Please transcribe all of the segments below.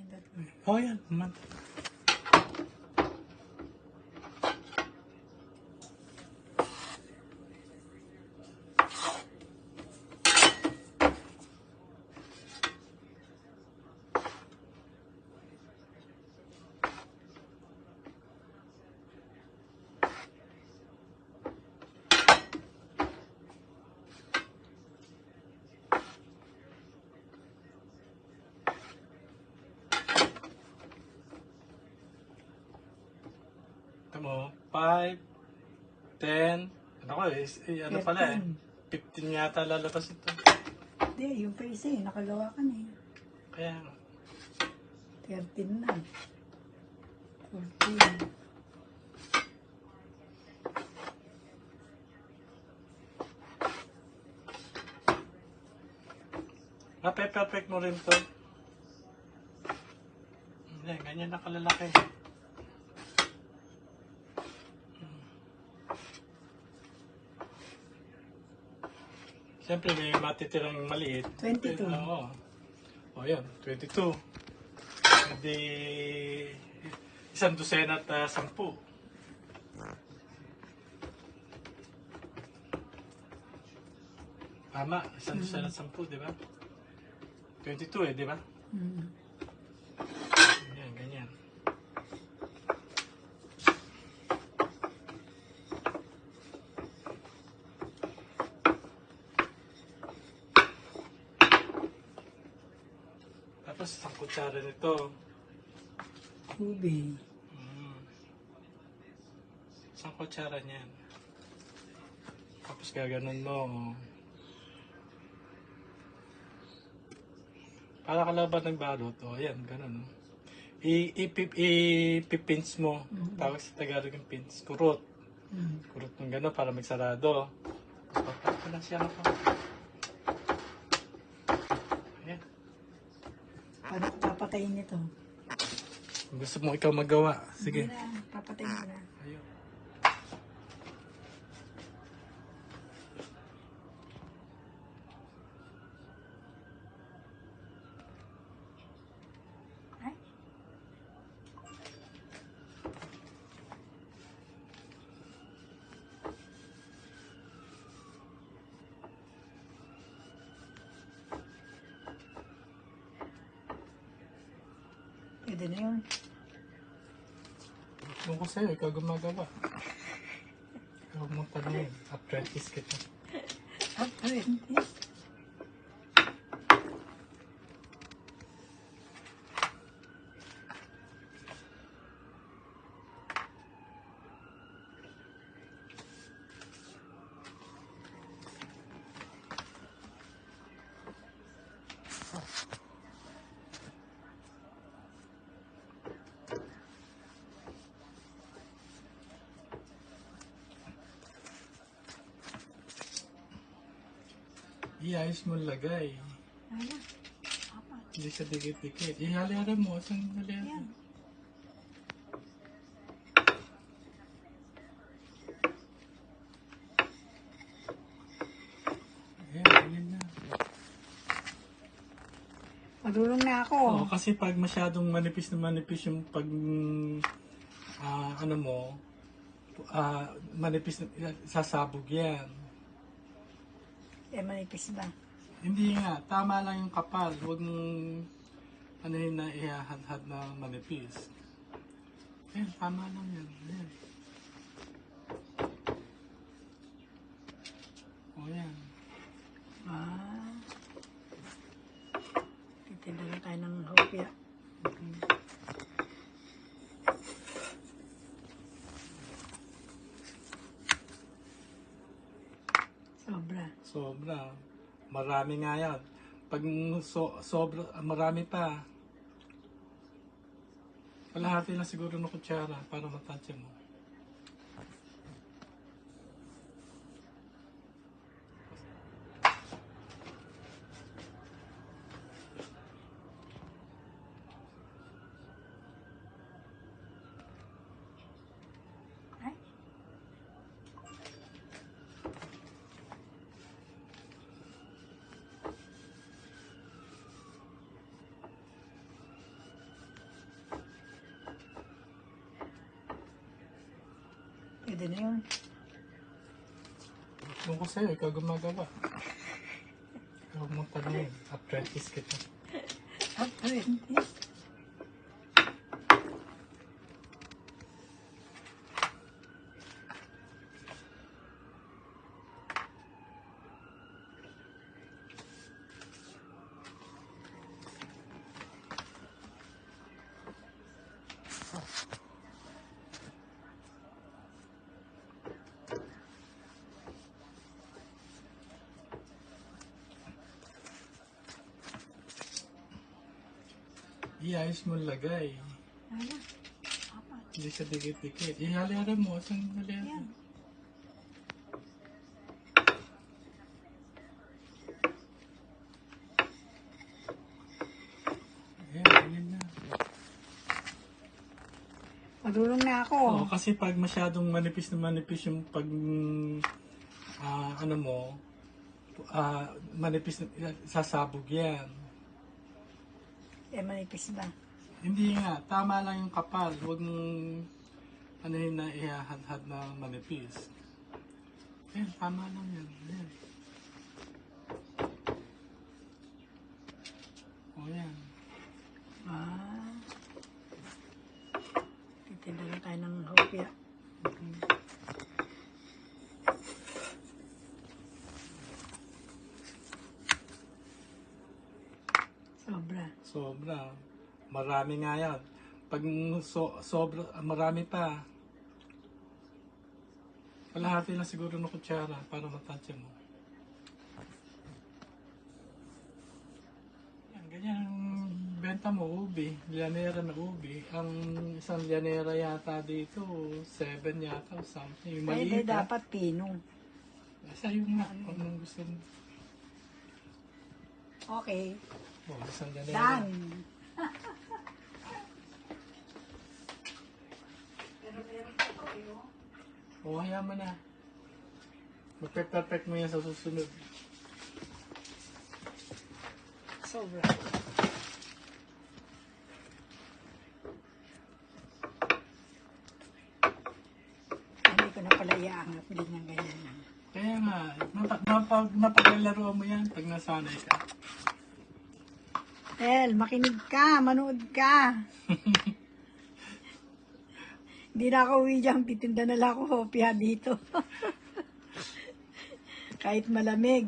Pinindot ko. Oh, yan. Mo, 5, 10, ano ko ano pala 15 yata lalabas ito. Hindi, yung pa isa nakagawa ka na Kaya 13 na. 14. perfect mo rin to. Hindi, ganyan na kalalaki. Siyempre, may matitirang maliit. 22. Oo. O yan, 22. Hindi, isang dosena at 10. Tama, isang dosena at 10, di ba? 22 di ba? Ganyan, ganyan. Tapos isang kutsara nito. Ube. Isang kutsara niyan. Tapos gaganon mo. Para kalaban ng balot. O, ayan, ganun. Ipipins mo. Tawag sa Tagalog yung pins. Kurot. Kurot ng gano'n para magsarado. Tapos papala siya ako. Ayan. Paano ko papatayin nito? Gusto mo ikaw magawa. Sige. Hindi na, papatayin ko na. Ayun. Ay? Pwede na yun. Kung ko sa'yo, ikaw gumagawa. Huwag mo pa na yun. Apprentice kita. Apprentice? Iayos mo lagay. Ano? Apa? Hindi sa dikit-dikit. Ihali-hali mo. Saan hali-hali? Yan. Ayan, ganyan na. Madulong na ako. Oo, kasi pag masyadong manipis na manipis yung pag ano mo, manipis na, sasabog yan. Manipis ba? Hindi nga, tama lang yung kapal. Huwag mong ano yun na ihahad-had na manipis. Ayan, tama lang yan. Ayan. O yan. Titinda na tayo ng hopya. Sobra. Sobra. Marami nga yan. Pag sobra, marami pa. Kalahati na siguro ng kutsara para matansya mo. Ay? Pwede na yun. Kung ko sa'yo, ikaw gumagawa. Huwag mong tanongin. Apprentice kita. Apprentice. Iayos mo lagay. Ano? Apat. Hindi siya dikit-dikit. Ihali-hali mo. Saan hali-hali? Yan. Ayan na. Marunong na ako. Oo, kasi pag masyadong manipis na manipis yung pag ano mo, manipis na, sasabog yan. Manipis ba? Hindi nga, tama lang yung kapal. Huwag mong anuhin na ihahad-had na manipis. Ayan, tama lang yan. Ayan. O yan. Titinda na tayo ng hopya. Sobra. Sobra. Marami nga yan. Pag sobra, marami pa. Kalahati lang siguro ng kutsara para matansya mo. Yan, ganyan ang benta mo, ubi. Llanera na ubi. Ang isang llanera yata dito, 7 yata o something. Yung Pwede maliit. dapat pinong. Sa'yo nga, kung anong gusto mo. Okay. Oh, isang llanera. Done. O, hayaan mo na. Mag-perfect mo yan sa susunod. Sobra. Hindi ko na pala iaangat din ng ganyan lang. Kaya nga, napaglalaro mo yan pag nasanay ka. El, makinig ka, manood ka. Hindi na ako uwi dyan, titinda na lang ako hopya dito. Kahit malamig.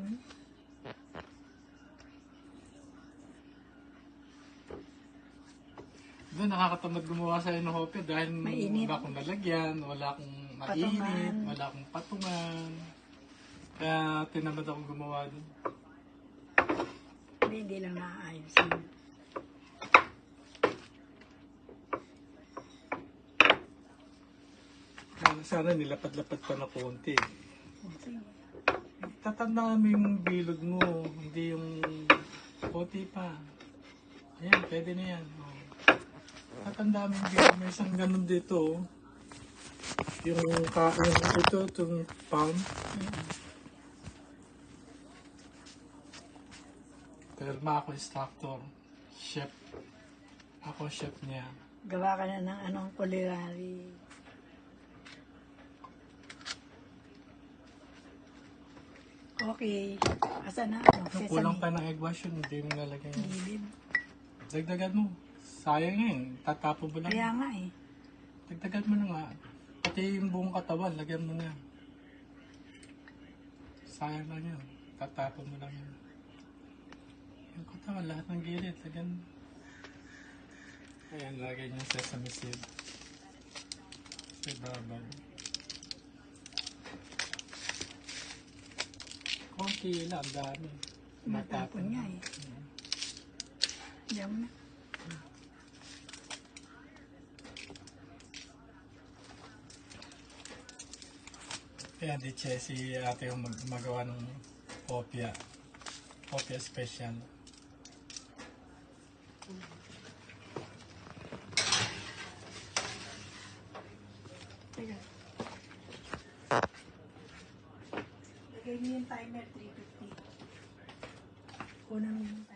Diba, nakakatamad gumawa sa'yo ng hopya dahil Mainit. wala akong lalagyan, wala akong mainit, Patungan. wala akong patungan. Kaya tinamad akong gumawa dun. Hindi lang naayos. Sana nilapad-lapad pa na konti. Tatandaan mo yung bilog mo, hindi yung konti pa. Ayan, pwede na yan. Oh. Tatandaan mo yung bilog mo, isang ganun dito. Oh. Yung ito, itong palm. Perma ako instructor. Chef. Ako chef niya. Gawa ka na ng anong culinary. Okay. Asa na? Kung kulang pa ng egg wash yun, hindi mo nalagay yan. Gilid. Dagdagan mo. Sayang yun. Tatapo mo lang. Kaya nga eh. Dagdagan mo na nga. Pati yung buong katawan, lagyan mo na. Sayang lang yun. Tatapo mo lang yun. Yung katawan, lahat ng gilid, lagyan mo. Ayan, lagay niyo sesame seed. Sa ibabaw. Konti lang, ang dami. Matapon niya eh. Diyan na. Kaya di si ate yung magawa ng hopya. Hopya special. Teka. Lagay niyo yung timer 350. Kunan mo yung timer.